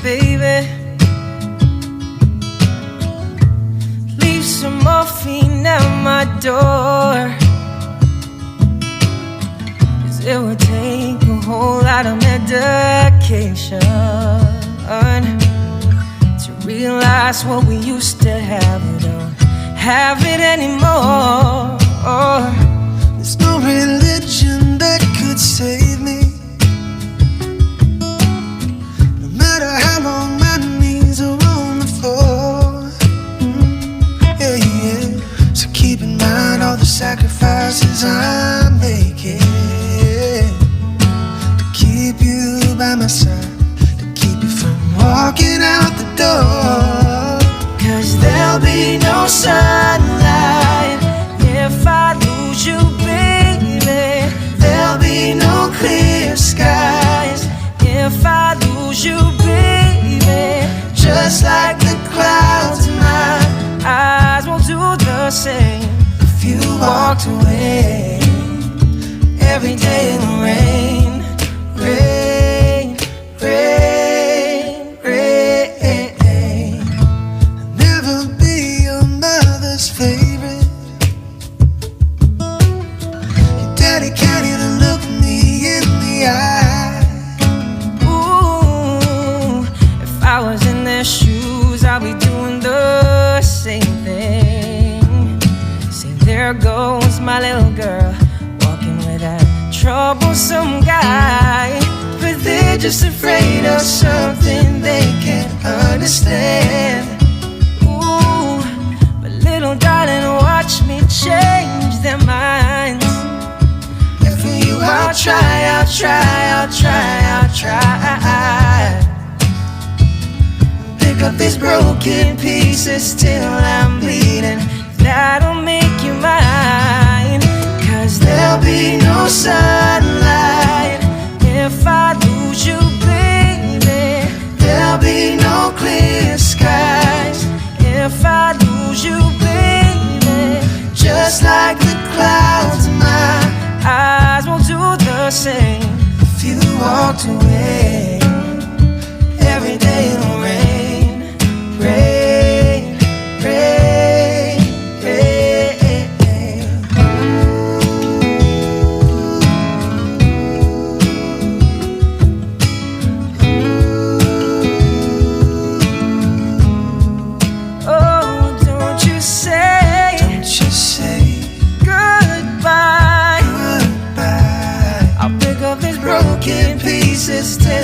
baby. Leave some morphine at my door, 'cause it would take a whole lot of medication to realize what we used to have. We don't have it anymore. There's no religion that could save me. No matter how long my knees are on the floor. Yeah. So keep in mind all the sacrifices I'm making to keep you by my side, to keep you from walking out the door. 'Cause there'll be no sunlight if I lose you, baby. There'll be no clear skies if I lose you, baby. Just like the clouds in my eyes won't do the same if you walked away. Every day in the rain, rain, rain, rain. I'll never be your mother's favorite. Your daddy can't even look me in the eye. Ooh, if I was in their shoes, I'd be doing the same thing. See, there goes my little girl, walking with that troublesome guy. But they're just afraid of something they can't understand. Ooh, but little darling, watch me change their minds. And for you, I'll try, I'll try, I'll try, I'll try. Pick up these broken pieces till I'm bleeding. That'll make you mine. 'Cause there'll be no sunlight if I lose you, baby. There'll be no clear skies if I lose you, baby. Just like the clouds in my eyes won't do the same if you walked away. Every day in the rain, rain, rain, rain. Oh, don't you say goodbye. Goodbye. I'll pick up these broken pieces till